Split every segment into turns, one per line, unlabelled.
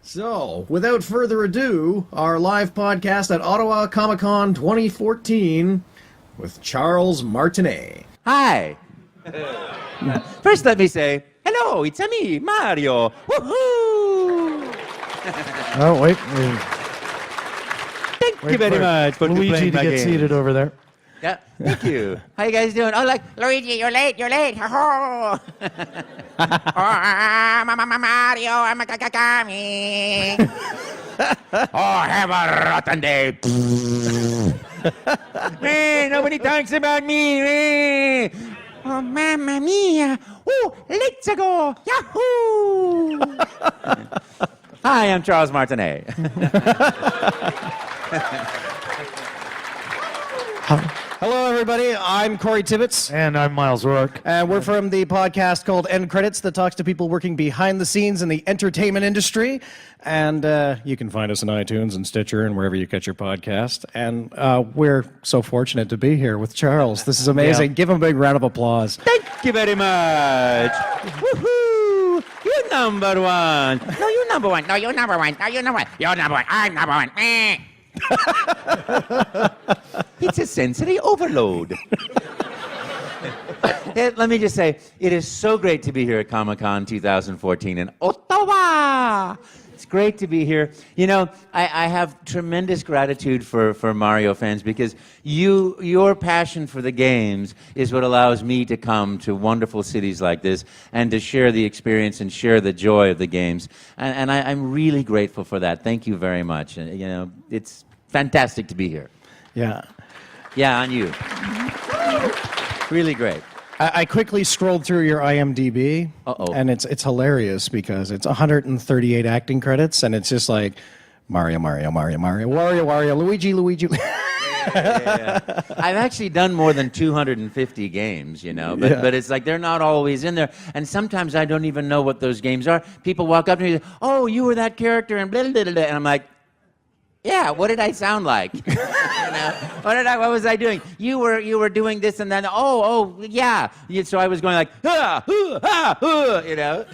So, without further ado, our live podcast at Ottawa Comiccon 2014 with Charles Martinet.
Hi. First, let me say, hello, it's me, Mario. Woohoo!
Oh, wait.
Thank you very much for
Luigi
playing
to
my
get
game.
seated over there.
Yeah, thank you. How you guys doing? Oh, like, Luigi, you're late. Oh, Mario, I'm a kakakami. Oh, have a rotten day. Man, nobody talks about me. Oh, mamma mia. Oh, let's go. Yahoo! Hi, I'm Charles Martinet.
Hello, everybody. I'm Corey Tibbetts.
And I'm Miles Rourke.
And we're from the podcast called End Credits that talks to people working behind the scenes in the entertainment industry. And you can find us on iTunes and Stitcher and wherever you catch your podcast. And we're so fortunate to be here with Charles. This is amazing.
Yeah.
Give him a big round of applause.
Thank you very much. Woohoo! You're number one. No, you're number one. No, you're number one. No, you're number one. You're number one. I'm number one. Meh. It's a sensory overload. Let me just say, it is so great to be here at Comic-Con 2014 in Ottawa. It's great to be here. You know, I have tremendous gratitude for Mario fans because your passion for the games is what allows me to come to wonderful cities like this and to share the experience and share the joy of the games. And I'm really grateful for that. Thank you very much. You know, it's fantastic to be here.
Yeah.
Yeah, on you. Really great.
I quickly scrolled through your IMDb, and it's hilarious because it's 138 acting credits, and it's just like Mario, Wario, Luigi.
Yeah. I've actually done more than 250 games, you know, but it's like they're not always in there, and sometimes I don't even know what those games are. People walk up to me and say, "Oh, you were that character," and blah, blah, blah, blah. And I'm like, yeah, what did I sound like? You know, what was I doing? You were doing this and then, yeah. So I was going like, you know.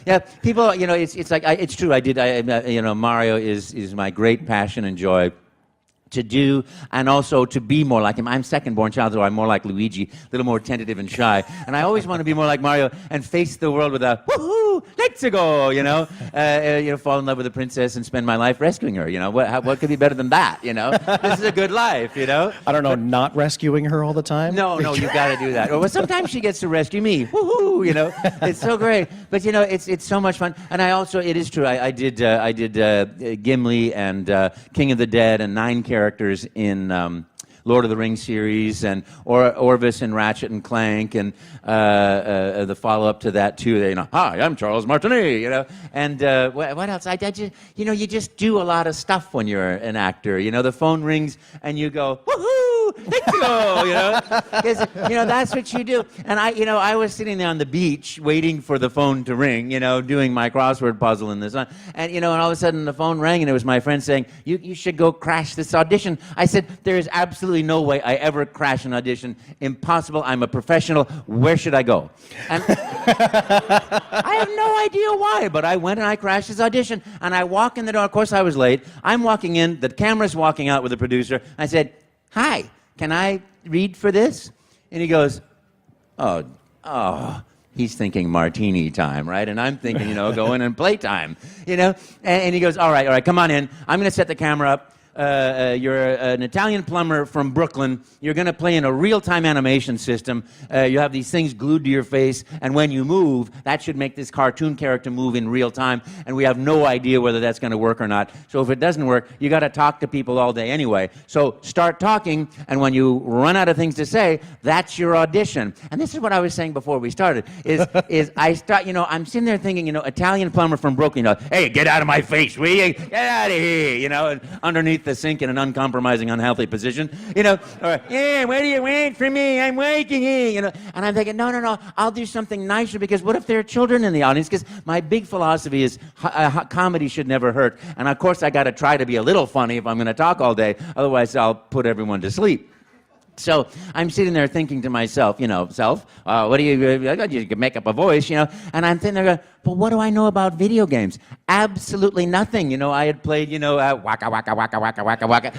Yeah, people, you know, it's like, it's true. You know, Mario is my great passion and joy to do, and also to be more like him. I'm second-born child, so I'm more like Luigi, a little more tentative and shy. And I always want to be more like Mario and face the world with a woohoo, let's go, you know, fall in love with a princess and spend my life rescuing her. You know, what could be better than that? You know, this is a good life. You know.
I don't know, not rescuing her all the time.
No, you got to do that. Or sometimes she gets to rescue me. Woohoo! You know, it's so great. But you know, it's so much fun. And I also, it is true. I did Gimli and King of the Dead and 9 characters in Lord of the Rings series, and Orvis and Ratchet and Clank, and the follow-up to that too. You know, hi, I'm Charles Martinet. You know, and what else? I just, you know, you just do a lot of stuff when you're an actor. You know, the phone rings and you go, woohoo, let's go. You know, because you know that's what you do. And I was sitting there on the beach waiting for the phone to ring. You know, doing my crossword puzzle in the sun, and you know, and all of a sudden the phone rang, and it was my friend saying, you should go crash this audition. I said, there is absolutely no way I ever crash an audition. Impossible. I'm a professional. Where should I go? And I have no idea why, but I went and I crashed his audition. And I walk in the door. Of course, I was late. I'm walking in. The camera's walking out with the producer. I said, hi, can I read for this? And he goes, oh. He's thinking martini time, right? And I'm thinking, you know, go in and play time, you know? And he goes, all right, come on in. I'm going to set the camera up. You're an Italian plumber from Brooklyn. You're going to play in a real-time animation system. You have these things glued to your face, and when you move, that should make this cartoon character move in real time, and we have no idea whether that's going to work or not. So if it doesn't work, you got to talk to people all day anyway. So start talking, and when you run out of things to say, that's your audition. And this is what I was saying before we started, is I start, you know, I'm sitting there thinking, you know, Italian plumber from Brooklyn, you know, hey, get out of my face, will you? Get out of here, you know, and underneath the sink in an uncompromising, unhealthy position, you know, or, yeah, what do you want from me? I'm waiting here, you know. And I'm thinking, no, I'll do something nicer, because what if there are children in the audience? Because my big philosophy is comedy should never hurt. And of course, I got to try to be a little funny if I'm going to talk all day. Otherwise, I'll put everyone to sleep. So I'm sitting there thinking to myself, you know, what do you, you can make up a voice, you know, and I'm sitting there going, but what do I know about video games? Absolutely nothing. I had played, waka, waka, waka, waka, waka, waka.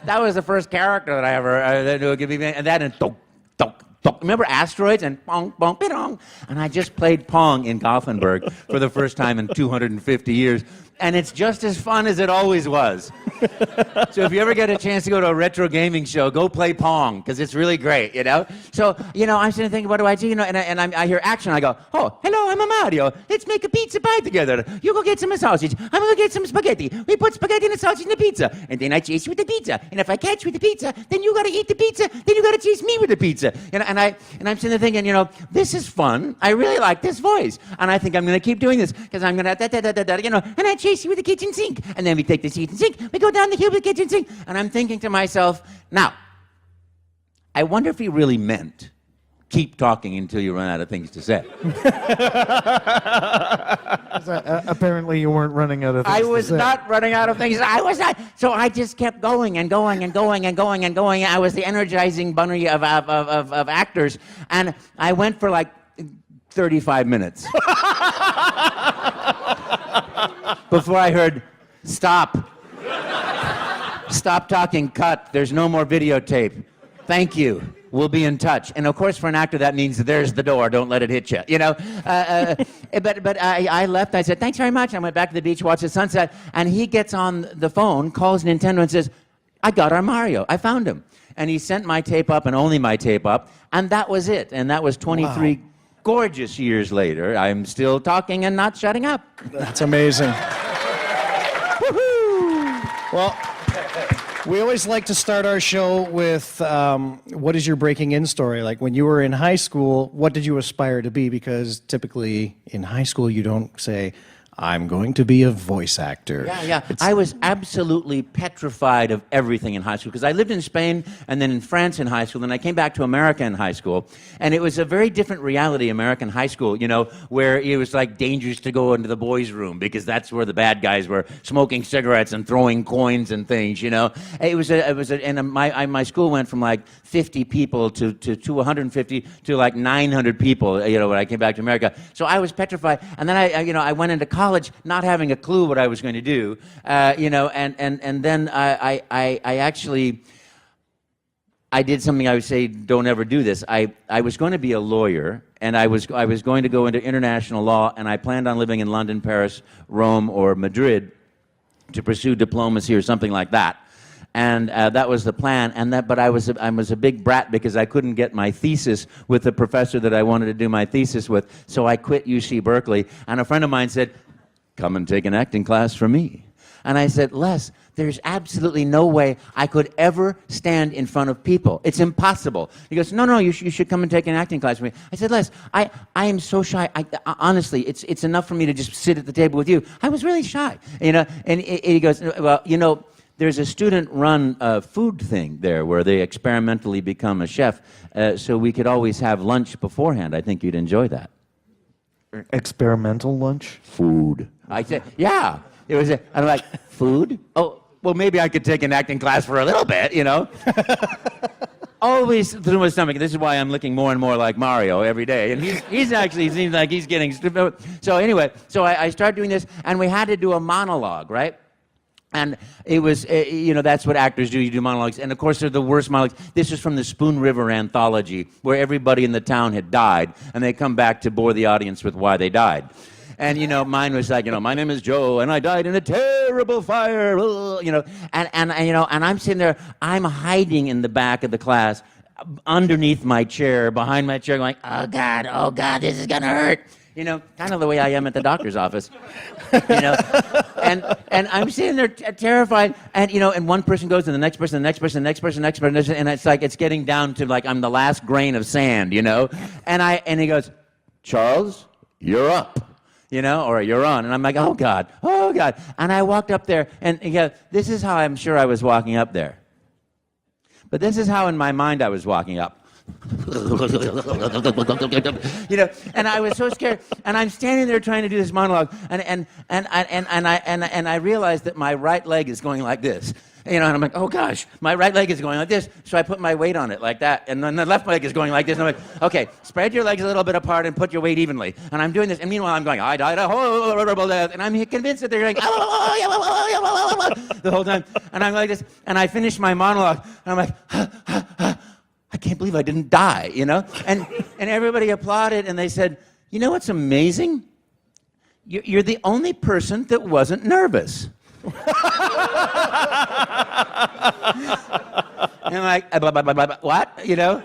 That was the first character that I ever knew. And that and tok, tok, tok. Remember Asteroids and pong, pong, pidong? And I just played Pong in Gothenburg for the first time in 250 years. And it's just as fun as it always was. So if you ever get a chance to go to a retro gaming show, go play Pong, because it's really great, So, I'm sitting thinking, what do I do? I hear action. I go, oh, hello, I'm a Mario. Let's make a pizza pie together. You go get some sausage. I'm going to get some spaghetti. We put spaghetti and sausage in the pizza. And then I chase you with the pizza. And if I catch you with the pizza, then you got to eat the pizza. Then you got to chase me with the pizza. And I'm sitting there thinking, this is fun. I really like this voice. And I think I'm going to keep doing this, because I'm going to, and I chase you with the kitchen sink. And then we take the kitchen sink. We go down the hill with the kitchen sink. And I'm thinking to myself, now, I wonder if he really meant keep talking until you run out of things to say.
Apparently you weren't running out of things
I
to say.
was not running out of things. I was not. So I just kept going and going and going and going and going. I was the energizing bunny of actors. And I went for like 35 minutes. Before I heard, stop. Stop talking, cut. There's no more videotape. Thank you. We'll be in touch. And of course, for an actor, that means there's the door. Don't let it hit you. But I left. I said, thanks very much. I went back to the beach, watched the sunset. And he gets on the phone, calls Nintendo and says, I got our Mario. I found him. And he sent my tape up and only my tape up. And that was it. And that was 23 gorgeous years later. I'm still talking and not shutting up.
That's amazing. Well, we always like to start our show with what is your breaking in story? Like when you were in high school, what did you aspire to be? Because typically in high school you don't say, I'm going to be a voice actor.
Yeah. I was absolutely petrified of everything in high school, because I lived in Spain and then in France in high school, and I came back to America in high school, and it was a very different reality, American high school, where it was like dangerous to go into the boys' room, because that's where the bad guys were smoking cigarettes and throwing coins and things, my school went from like 50 people to 250 to like 900 people, when I came back to America. So I was petrified, and then I went into college not having a clue what I was going to do, and then I did something I would say don't ever do this. I was going to be a lawyer, and I was going to go into international law, and I planned on living in London, Paris, Rome, or Madrid to pursue diplomacy or something like that. And that was the plan. But I was a big brat, because I couldn't get my thesis with the professor that I wanted to do my thesis with. So I quit UC Berkeley. And a friend of mine said, come and take an acting class from me. And I said, Les, there's absolutely no way I could ever stand in front of people. It's impossible. He goes, no, you should come and take an acting class with me. I said, Les, I am so shy. Honestly, it's enough for me to just sit at the table with you. I was really shy. And he goes, well, there's a student-run food thing there where they experimentally become a chef, so we could always have lunch beforehand. I think you'd enjoy that.
Experimental lunch?
Food. I said, yeah. I'm like, food? Oh, well, maybe I could take an acting class for a little bit, Always through my stomach. This is why I'm looking more and more like Mario every day. And he's actually seems like he's getting stupid. So anyway, I started doing this, and we had to do a monologue, right? And it was, that's what actors do. You do monologues. And, of course, they're the worst monologues. This is from the Spoon River anthology, where everybody in the town had died, and they come back to bore the audience with why they died. And, mine was like, my name is Joe, and I died in a terrible fire, and I'm sitting there, I'm hiding in the back of the class, underneath my chair, behind my chair, going, oh, God, this is going to hurt. Kind of the way I am at the doctor's office, and I'm sitting there terrified, and one person goes to the next person, and it's like it's getting down to like I'm the last grain of sand, and he goes, Charles, you're up, or you're on, and I'm like, oh God, and I walked up there, and he goes, this is how I'm sure I was walking up there, but this is how in my mind I was walking up. you know, and I was so scared. And I'm standing there trying to do this monologue, and I realized that my right leg is going like this. You know, and I'm like, oh gosh, my right leg is going like this. So I put my weight on it like that, and then the left leg is going like this. And I'm like, okay, spread your legs a little bit apart and put your weight evenly. And I'm doing this, and meanwhile I'm going, I died a horrible death, and I'm convinced that they're going the whole time. And I'm like this, and I finish my monologue, and I'm like, I can't believe I didn't die, you know? And everybody applauded, and they said, you know what's amazing? You're the only person that wasn't nervous. And I'm like, what? You know?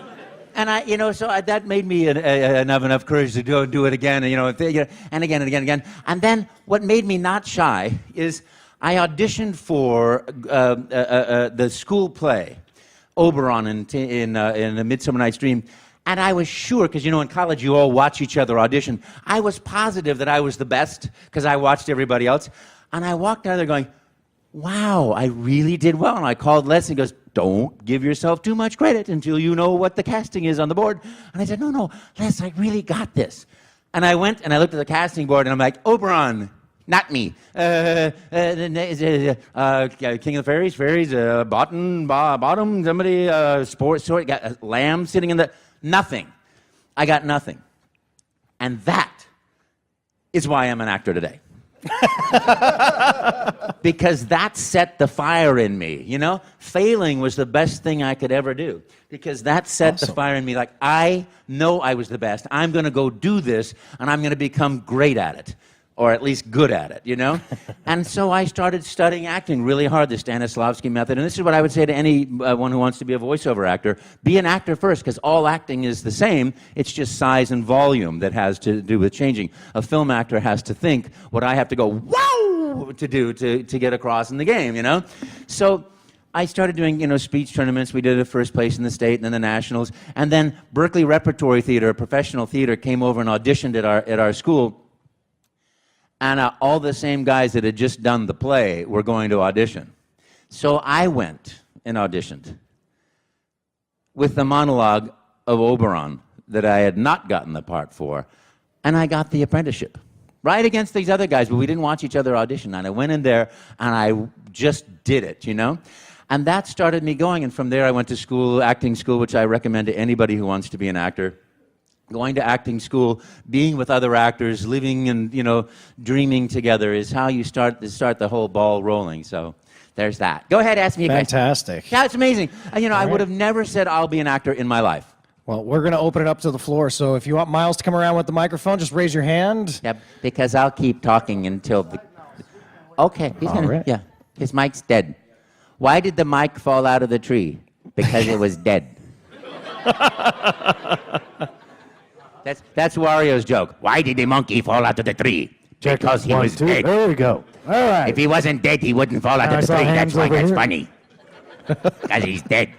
And that made me enough courage to do it again, and again and again and again. And then what made me not shy is I auditioned for the school play, Oberon in A Midsummer Night's Dream. And I was sure, because in college you all watch each other audition. I was positive that I was the best because I watched everybody else. And I walked out of there going, wow, I really did well. And I called Les, and he goes, don't give yourself too much credit until you know what the casting is on the board. And I said, no, Les, I really got this. And I went and I looked at the casting board, and I'm like, Oberon, not me. King of the Fairies, bottom, somebody, sports, got a lamb sitting in the... Nothing. I got nothing. And that is why I'm an actor today. Because that set the fire in me, Failing was the best thing I could ever do. Because that set the fire in me. Like, I know I was the best. I'm going to go do this, and I'm going to become great at it. Or at least good at it, And so I started studying acting really hard, the Stanislavski method. And this is what I would say to anyone who wants to be a voiceover actor. Be an actor first, because all acting is the same. It's just size and volume that has to do with changing. A film actor has to think what I have to go, wow, to do to get across in the game, So I started doing, speech tournaments. We did the first place in the state and then the nationals. And then Berkeley Repertory Theater, professional theater, came over and auditioned at our school. And all the same guys that had just done the play were going to audition. So I went and auditioned with the monologue of Oberon that I had not gotten the part for, and I got the apprenticeship. Right against these other guys, but we didn't watch each other audition. And I went in there, and I just did it, And that started me going, and from there I went to school, acting school, which I recommend to anybody who wants to be an actor. Going to acting school, being with other actors, living and, dreaming together is how you start the whole ball rolling. So there's that. Go ahead, ask me a question.
Fantastic.
Yeah, it's amazing. I would have never said I'll be an actor in my life.
Well, we're going to open it up to the floor, so if you want Miles to come around with the microphone, just raise your hand.
Yep, because I'll keep talking until the... Okay, he's going to... Yeah, his mic's dead. Why did the mic fall out of the tree? Because it was dead. That's Wario's joke. Why did the monkey fall out of the tree? Because he was dead.
There we go. All right.
If he wasn't dead, he wouldn't fall out of the tree. That's why that's funny. Because he's dead.